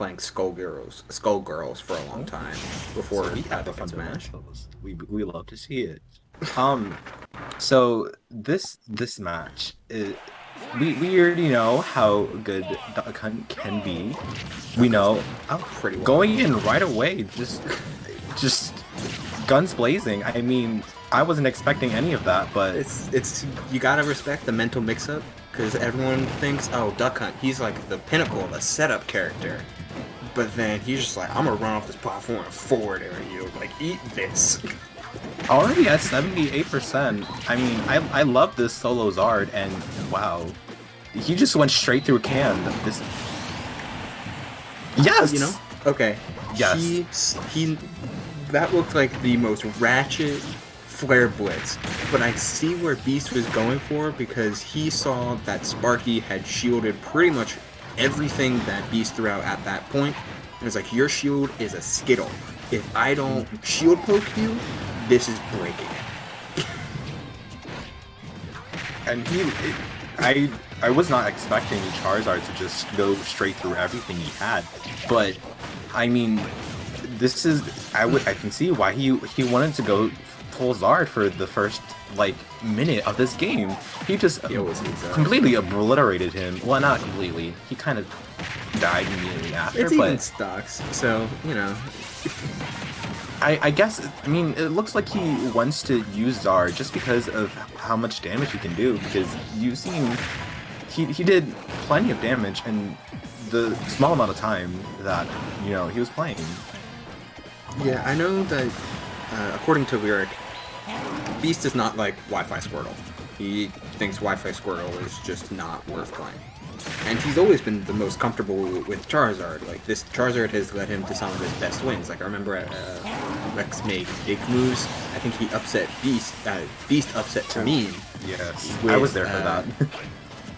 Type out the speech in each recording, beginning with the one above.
playing Skullgirls for a long time before So we have the Epic and Smash. fundamentals. We love to see it. Um, so this match, we already know how good Duck Hunt can be. We Duck Hunt's know pretty well going known. in right away, just guns blazing. I mean, I wasn't expecting any of that, but It's you gotta respect the mental mix-up because everyone thinks, oh, Duck Hunt, he's like the pinnacle of a setup character. But then he's just like, I'm gonna run off this platform and forward area you, like, eat this. already at 78%. I mean, I love this solo Zard, and wow, he just went straight through can. This, You know? yes, Okay. yes. He that looked like the most ratchet flare blitz. But I see where Beast was going for because he saw that Sparky had shielded pretty much everything that Beast threw out at that point. And it's like, your shield is a skittle. If I don't shield poke you, this is breaking it. And I was not expecting Charizard to just go straight through everything he had, but I mean, this is I can see why he wanted to go full Zard for the first like minute of this game. He just He always needs that. completely obliterated him. Well, not completely. He kind of died immediately after, It's even but stocks, so, you know. I guess, I mean, it looks like he wants to use Zard just because of how much damage he can do, because you've seen he did plenty of damage in the small amount of time that, you know, he was playing. Yeah, I know that, according to Lyric, Beast is not like Wi-Fi Squirtle. He thinks Wi-Fi Squirtle is just not worth playing. And he's always been the most comfortable with Charizard. Like, this Charizard has led him to some of his best wins. Like, I remember at Rex made big moves. I think he upset Beast. Beast upset Tamim. Yes, With, I was there for that.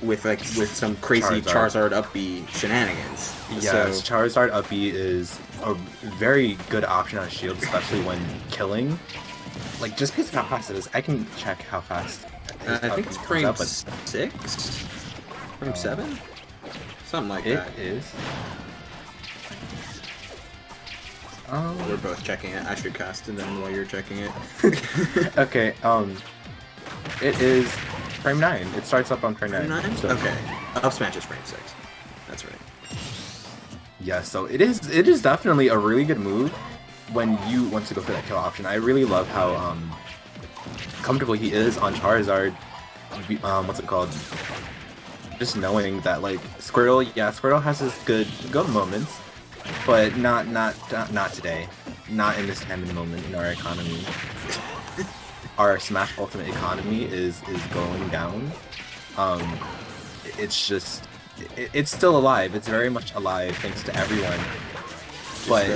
with some crazy Charizard up B shenanigans. Yes, So, Charizard up B is a very good option on shield, especially when killing. Like, just because of how fast it is, I can check how fast. I think it's comes frame up, but 6? Frame 7? Something like it that. is. We're both checking it. I should cast it then while you're checking it. Okay, it is frame 9. It starts up on frame 9. Frame 9? So, Okay. Up smash is frame 6. That's right. yeah, so it is definitely a really good move when you want to go for that kill option. I really love how comfortable he is on Charizard. What's it called? Just knowing that, like, Squirtle has his good moments, but not today. Not in this time and moment in our economy. Our Smash Ultimate economy is going down. It's just it's still alive. It's very much alive thanks to everyone. But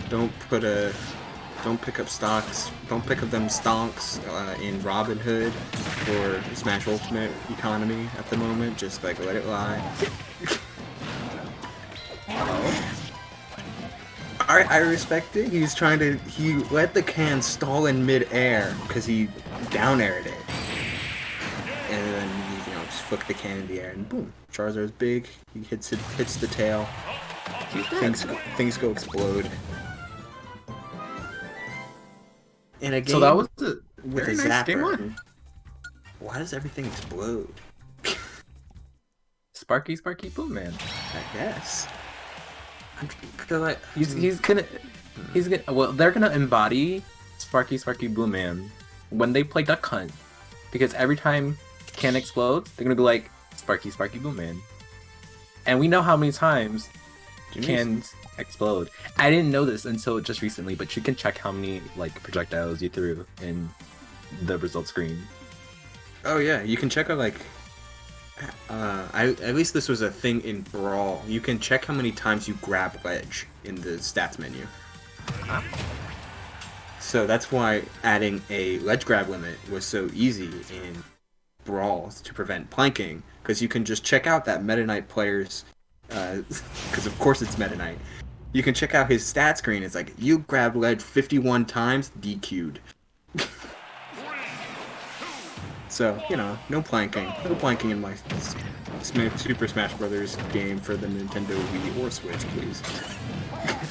don't pick up stocks. Don't pick up them stonks in Robinhood for Smash Ultimate economy at the moment. Just like let it lie. I respect it. He let the can stall in mid-air because he down-aired it. And then he, just flicked the can in the air and boom. Charizard's big. He hits the tail. Things go explode. In a game so that was a with very a nice zapper, game one. why does everything explode? Sparky Boom Man. I guess. I feel like He's gonna well, they're gonna embody Sparky Boom Man when they play Duck Hunt, because every time can explodes, they're gonna be like Sparky Boom Man, and we know how many times cans explode. I didn't know this until just recently, but you can check how many like projectiles you threw in the result screen. Oh yeah, you can check out like. At least this was a thing in Brawl. You can check how many times you grab ledge in the stats menu. So that's why adding a ledge grab limit was so easy in Brawl to prevent planking, because you can just check out that Meta Knight player's, because of course it's Meta Knight. You can check out his stat screen. It's like, you grab ledge 51 times, DQ'd. So, no planking. No planking in my Super Smash Brothers game for the Nintendo Wii or Switch, please.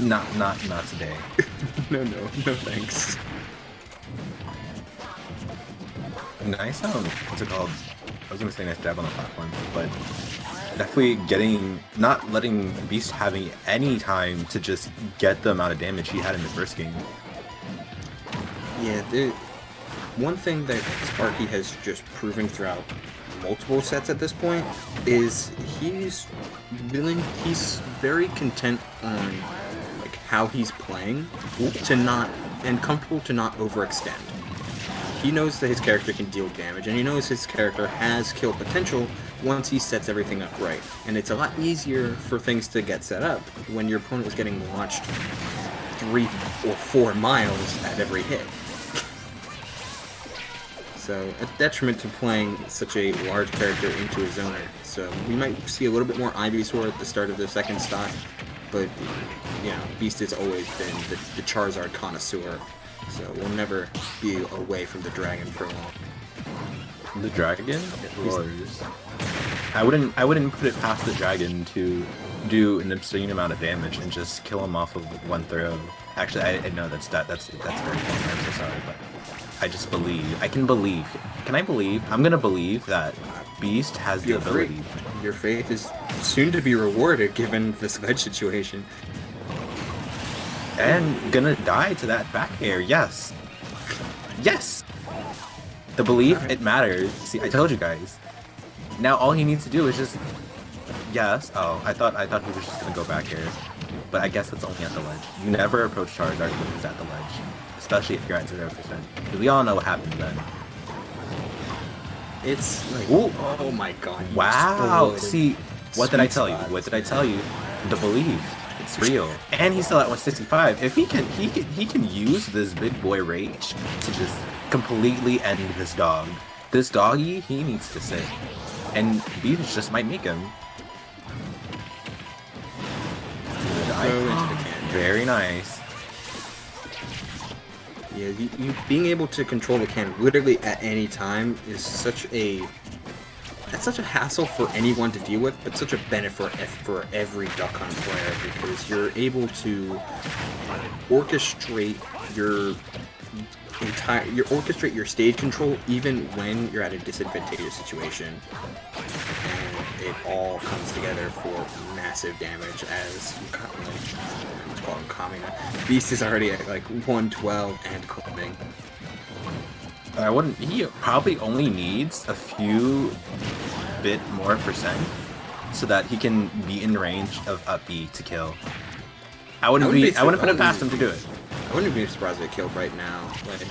Not today. No, thanks. Nice, what's it called? I was gonna say nice dab on the platform, but definitely not letting Beast having any time to just get the amount of damage he had in the first game. Yeah, one thing that Sparky has just proven throughout multiple sets at this point is he's very content on like how he's playing and comfortable to not overextend. He knows that his character can deal damage, and he knows his character has kill potential once he sets everything up right. And it's a lot easier for things to get set up when your opponent is getting launched 3 or 4 miles at every hit. So, a detriment to playing such a large character into a zoner. So, we might see a little bit more Ivysaur at the start of the second stock, but, you know, Beast has always been the Charizard connoisseur. So we'll never be away from the dragon for long. The dragon? It roars. I wouldn't put it past the dragon to do an obscene amount of damage and just kill him off of one throw. Actually, I know that's very false. I'm so sorry, but I just believe. Can I believe? I'm gonna believe that Beast has the ability. Your faith is soon to be rewarded given this ledge situation. And gonna die to that back air, yes. Yes! The belief, it matters. See, I told you guys. Now all he needs to do is just... Yes. Oh, I thought he was just gonna go back air. But I guess it's only at the ledge. You never approach Charizard when he's at the ledge. Especially if you're at 0%. Because we all know what happened then. It's like... Ooh. Oh my god. Wow! See, what did I tell you? What did I tell you? The belief. It's real. And he's still at 165. If he can use this big boy rage to just completely end this dog. This doggy, he needs to sit. And Beast just might make him. Very nice. Yeah, you being able to control the can literally at any time is such a hassle for anyone to deal with, but such a benefit for every Duck Hunt player because you're able to orchestrate your stage control even when you're at a disadvantageous situation, and it all comes together for massive damage. As let's call him Kamina. Beast is already at like 112 and climbing. He probably only needs a few bit more percent so that he can be in range of up B to kill. I wouldn't put it past him to do it. I wouldn't be surprised if it killed right now. Like,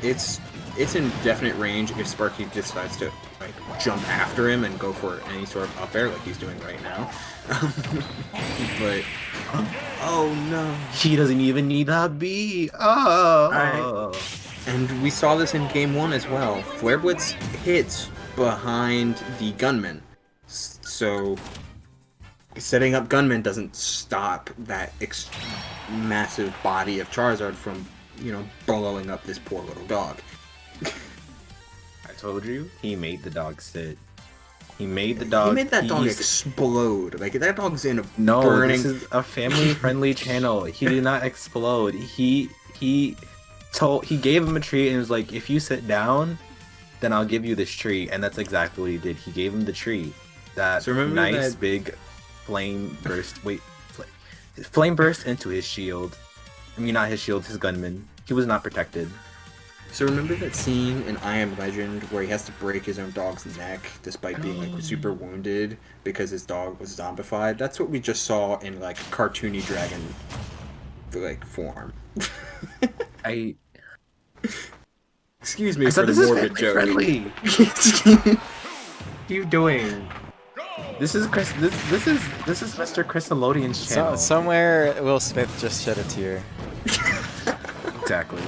it's in definite range if Sparky decides to like jump after him and go for any sort of up air like he's doing right now. But oh no, he doesn't even need up B. Oh. And we saw this in Game 1 as well. Flare Blitz hits behind the gunman. So setting up gunman doesn't stop that massive body of Charizard from, you know, blowing up this poor little dog. I told you, he made the dog sit. He made the dog... He made that dog explode. Like, that dog's in a No, burning... this is a family-friendly channel. He did not explode. He gave him a treat and was like, if you sit down, then I'll give you this treat. And that's exactly what he did. He gave him the treat. That nice big flame burst. Wait, flame burst into his shield. I mean, not his shield, his gunman. He was not protected. So remember that scene in I Am Legend where he has to break his own dog's neck despite being like super wounded because his dog was zombified? That's what we just saw in like cartoony dragon like form. Excuse me for the morbid joke. Friendly. What are you doing? This is Mr. Chriselodian's channel. Somewhere Will Smith just shed a tear. Exactly.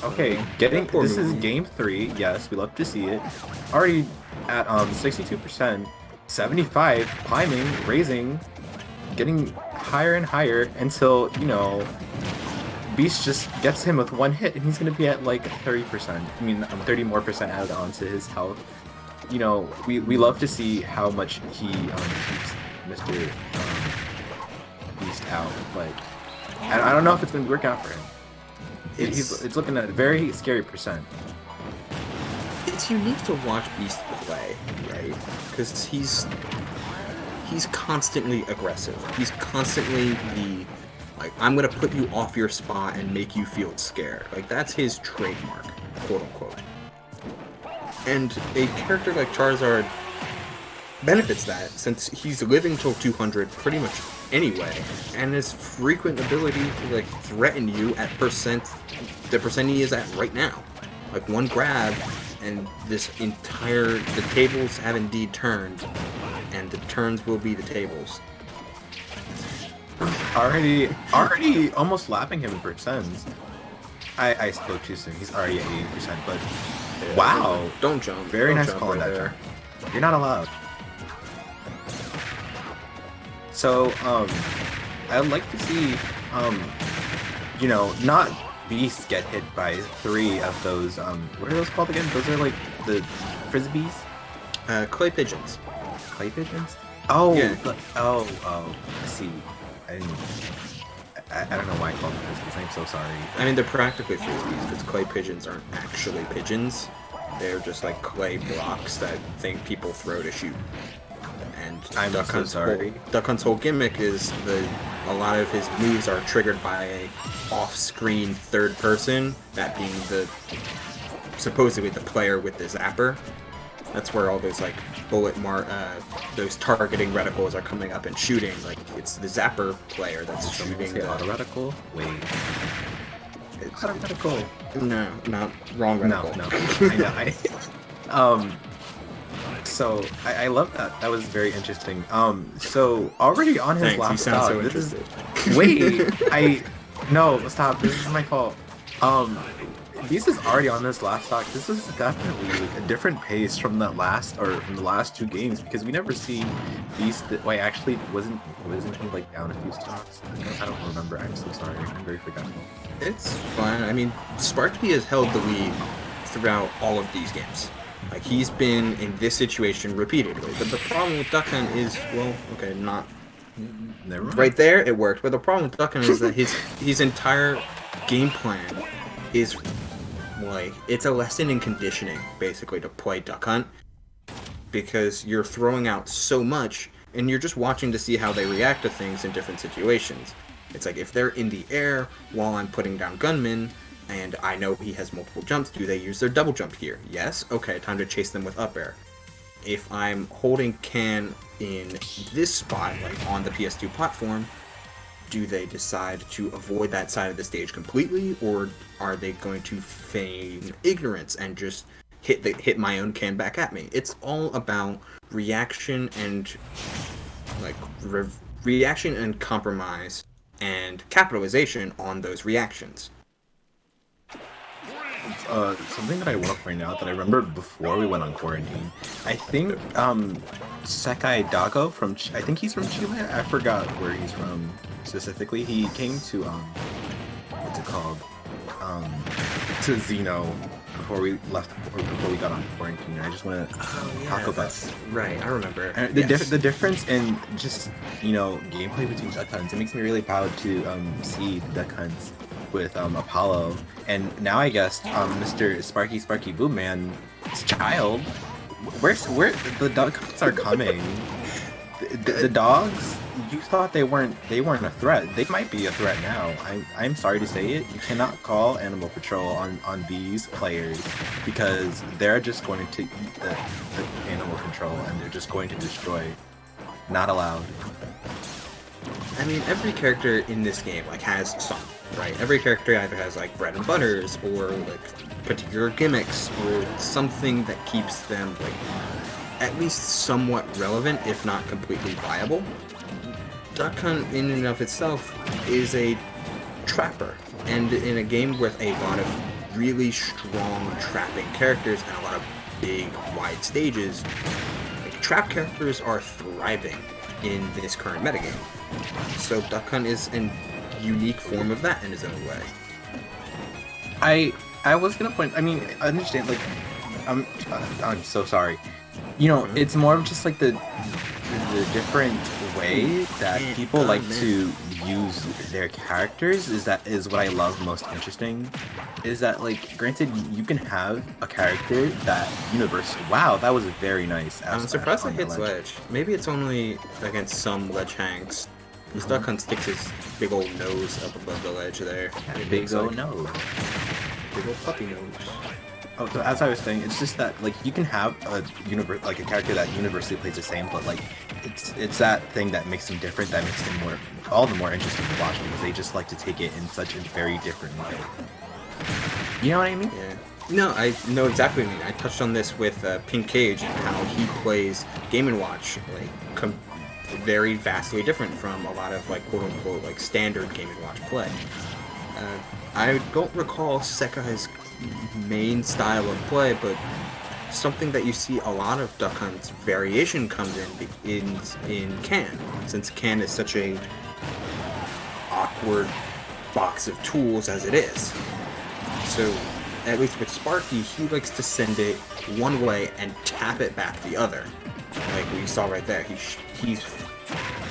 Okay, this is game 3. Yes, we love to see it. Already at 62%, 75, climbing, raising, getting higher and higher until, you know, Beast just gets him with one hit and he's gonna be at like 30%. I mean, 30 more percent added on to his health. you know, we love to see how much he keeps Mr. Beast out, but I don't know if it's going to work out for him. It's looking at a very scary %. It's unique to watch Beast play, right? Because he's constantly aggressive. He's constantly the, like, I'm gonna put you off your spot and make you feel scared. Like, that's his trademark, quote unquote. And a character like Charizard benefits that, since he's living till 200 pretty much anyway, and his frequent ability to, like, threaten you at the percent he is at right now. Like, one grab, and the tables have indeed turned, and the turns will be the tables. Already almost lapping him in percents. I spoke too soon. He's already at 80%, but Yeah, wow. Don't jump. Very Don't nice jump call on right that there. jump. You're not allowed. So, I'd like to see, you know, not Beast get hit by 3 of those, what are those called again? Those are like the frisbees? Clay pigeons. Clay pigeons? Oh, Yeah. I see. I don't know why I call them frisbees. I'm so sorry. I mean, they're practically frisbees, because clay pigeons aren't actually pigeons. They're just like clay blocks that people throw to shoot. And I'm Duck so Hunt's sorry. Duck Hunt's whole gimmick is a lot of his moves are triggered by a off-screen third person, that being supposedly the player with the zapper. That's where all those like those targeting reticles are coming up and shooting. Like, it's the zapper player that's shooting the auto reticle? Wait. Auto reticle. No, not wrong reticle. No. I know. So I love that. That was very interesting. So already on his Thanks, you last sound stock, so this interested. wait, no, stop. This is my fault. This is already on this last stock. This is definitely like a different pace from the last 2 games, because we never see Beast. Wait, actually, wasn't he like down a few stocks? I don't remember. I'm so sorry. I'm very forgetful. It's fine. I mean, Sparky has held the lead throughout all of these games. Like, he's been in this situation repeatedly. But the problem with Duck Hunt is, well, okay, not Never mind. right there. It worked. But the problem with Duck Hunt is that his entire game plan is like, it's a lesson in conditioning, basically, to play Duck Hunt, because you're throwing out so much, and you're just watching to see how they react to things in different situations. It's like, if they're in the air while I'm putting down gunmen, and I know he has multiple jumps, do they use their double jump here? Yes? Okay, time to chase them with up air. If I'm holding can in this spot, like on the PS2 platform, do they decide to avoid that side of the stage completely, or are they going to feign ignorance and just hit my own can back at me? It's all about reaction and reaction and compromise and capitalization on those reactions. Something that I want to point out that I remember before we went on quarantine, I think Sekai Dago I think he's from Chile. I forgot where he's from specifically. He came to what's it called? To Xeno before we left, or before we got on quarantine. I just want to talk about that's right. I remember. the difference in just, you know, gameplay between Duck Hunts. It makes me really proud to see Duck Hunts with Apollo, and now I guess Mr. Sparky Boom Man's child. Where the Duck Hunts are coming? The dogs. You thought they weren't a threat. They might be a threat now. I'm sorry to say it. You cannot call Animal Patrol on these players, because they're just going to eat the Animal Control, and they're just going to destroy. Not allowed. I mean, every character in this game has some, right? Every character either has bread and butters, or particular gimmicks, or something that keeps them at least somewhat relevant, if not completely viable. Duck Hunt in and of itself is a trapper, and in a game with a lot of really strong trapping characters and a lot of big, wide stages, trap characters are thriving in this current metagame. So Duck Hunt is a unique form of that in his own way. I was gonna point. I mean, I understand. I'm so sorry. You know, it's more of just like the different way that people like to use their characters is what I love most interesting. Is that, like, granted, you can have a character that universe. Wow, that was very nice. I'm surprised it hits ledge. Maybe it's only against some ledge hanks. This Duck Hunt sticks his big old nose up above the ledge there. Big old nose. Big old puppy nose. Oh, so as I was saying, it's just that, like, you can have a like a character that universally plays the same, but like it's that thing that makes them different, that makes them all the more interesting to watch, because they just like to take it in such a very different way. You know what I mean? Yeah. No, I know exactly what you mean. I touched on this with Pink Cage and how he plays Game & Watch, like, very vastly different from a lot of, like, quote-unquote, like, standard Game & Watch play. I don't recall Sekai's main style of play, but something that you see a lot of Duck Hunt's variation comes in Can, since Can is such a awkward box of tools as it is. So, at least with Sparky, he likes to send it one way and tap it back the other. Like we saw right there, he's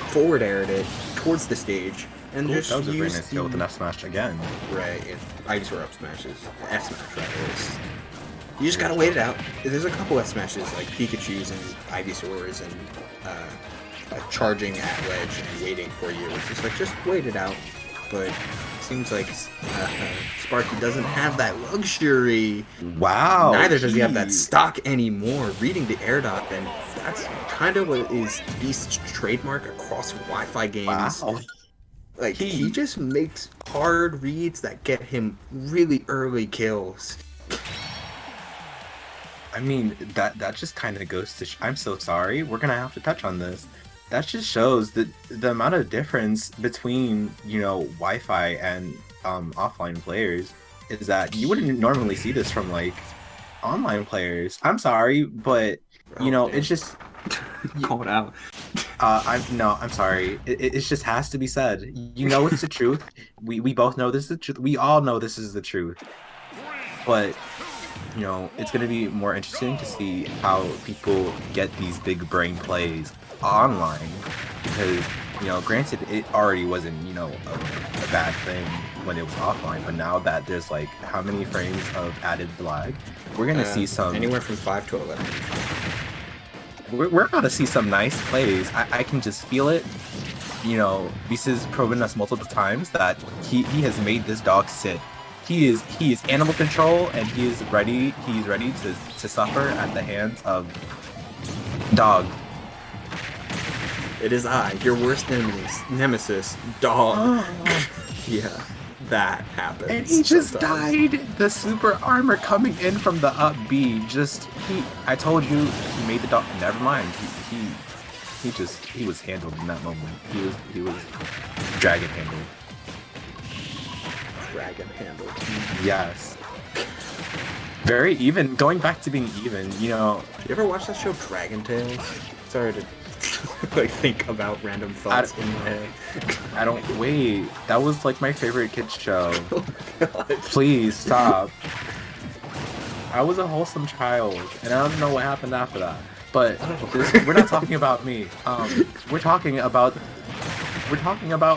forward aired it towards the stage, and just that was a very nice kill with an F smash again. Right, Ivysaur up smashes, F smash rather. You just gotta wait it out. There's a couple F smashes like Pikachu's and Ivysaur's and charging at ledge and waiting for you. It's just like, just wait it out. But it seems like Sparky doesn't have that luxury. Wow. Neither does he have that stock anymore. Reading the air dot, and that's kind of what is Beast's trademark across Wi-Fi games. Wow. Like, he just makes hard reads that get him really early kills. I mean, that just kind of goes to... I'm so sorry. We're going to have to touch on this. That just shows the amount of difference between, you know, Wi-Fi and offline players is that you wouldn't normally see this from, like, online players. I'm sorry, but, you know, it's just... Call it out. I'm sorry. It just has to be said. You know it's the truth. We both know this is the truth. We all know this is the truth. But, you know, it's going to be more interesting to see how people get these big brain plays online, because, you know, granted, it already wasn't, you know, a bad thing when it was offline, but now that there's, like, how many frames of added lag, we're going to see some... Anywhere from 5 to 11. We're about to see some nice plays. I can just feel it. You know, Beast has proven us multiple times that he has made this dog sit. He is animal control, and he's ready to suffer at the hands of dog. It is I, your worst nemesis, dog. Yeah, that happens. And he just died. The super armor coming in from the up B. I told you, he made the dog. Never mind. He was handled in that moment. He was dragon handled. Dragon handled. Yes. Very even. Going back to being even. You know. You ever watch that show Dragon Tales? Sorry to like think about random thoughts in my head. I don't wait. That was like my favorite kids show. Oh, God. Please stop. I was a wholesome child, and I don't know what happened after that. But we're not talking about me. We're talking about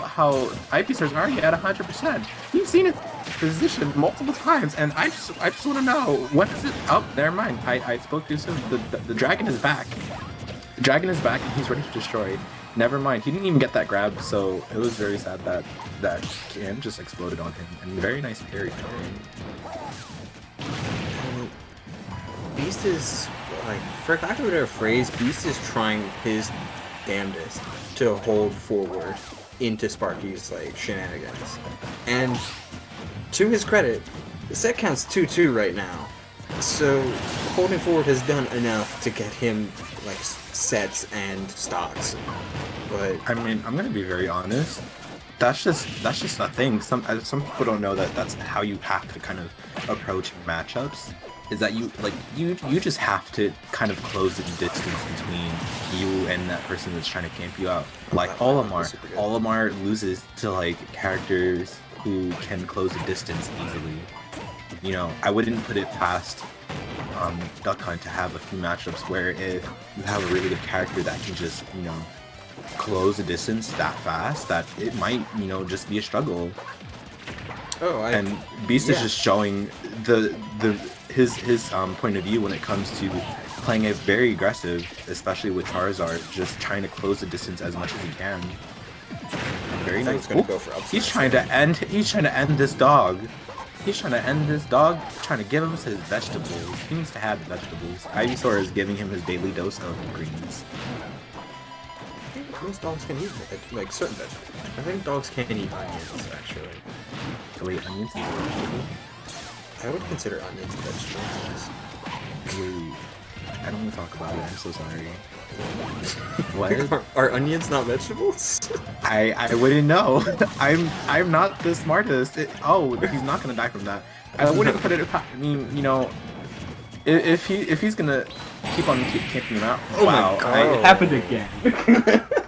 how Ivysaur's already at 100%. You've seen it positioned multiple times, and I just want to know, what is it? Oh, never mind. I spoke too soon. The dragon is back. The dragon is back, and he's ready to destroy. Never mind. He didn't even get that grab, so it was very sad that Can just exploded on him. And very nice parry. Beast is, like, for lack of a better phrase, Beast is trying his damnedest to hold forward into Sparky's, like, shenanigans. And to his credit, the set count's 2-2 right now. So holding forward has done enough to get him, like, sets and stocks. But I mean, I'm gonna be very honest. That's just a thing. Some people don't know that that's how you have to kind of approach matchups. Is that you just have to kind of close the distance between you and that person that's trying to camp you out. Like Olimar loses to, like, characters who can close the distance easily. You know, I wouldn't put it past Duck Hunt to have a few matchups where you have a really good character that can just, close the distance that fast that it might, just be a struggle. And Beast is just showing his point of view when it comes to playing it very aggressive, especially with Charizard, just trying to close the distance as much as he can. Very nice. He's trying to end this dog. He's trying to end this dog, trying to give him his vegetables. He needs to have vegetables. Ivysaur is giving him his daily dose of greens. Most dogs can eat like certain vegetables. I think dogs can't eat onions actually. Wait, onions is a vegetable? I would consider onions vegetables. Wait, I don't want to talk about it. I'm so sorry. What? Are onions not vegetables? I wouldn't know. I'm not the smartest. He's not gonna die from that. I wouldn't put it. I mean, if he's gonna keep on kicking him out. Oh wow, my God. It happened again.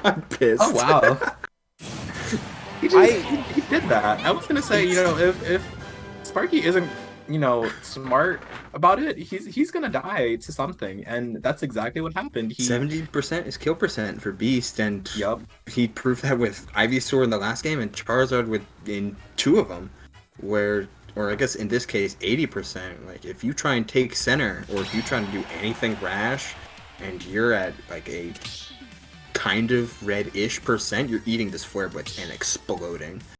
I'm pissed. Oh wow. he did that. I was gonna say, if Sparky isn't, smart about it, he's gonna die to something, and that's exactly what happened. 70% is kill percent for Beast, and he proved that with Ivysaur in the last game and Charizard in 2 of them, or I guess in this case 80%. Like if you try and take center, or if you try to do anything rash, and you're at like a kind of red-ish percent, you're eating this Flare Blitz and exploding.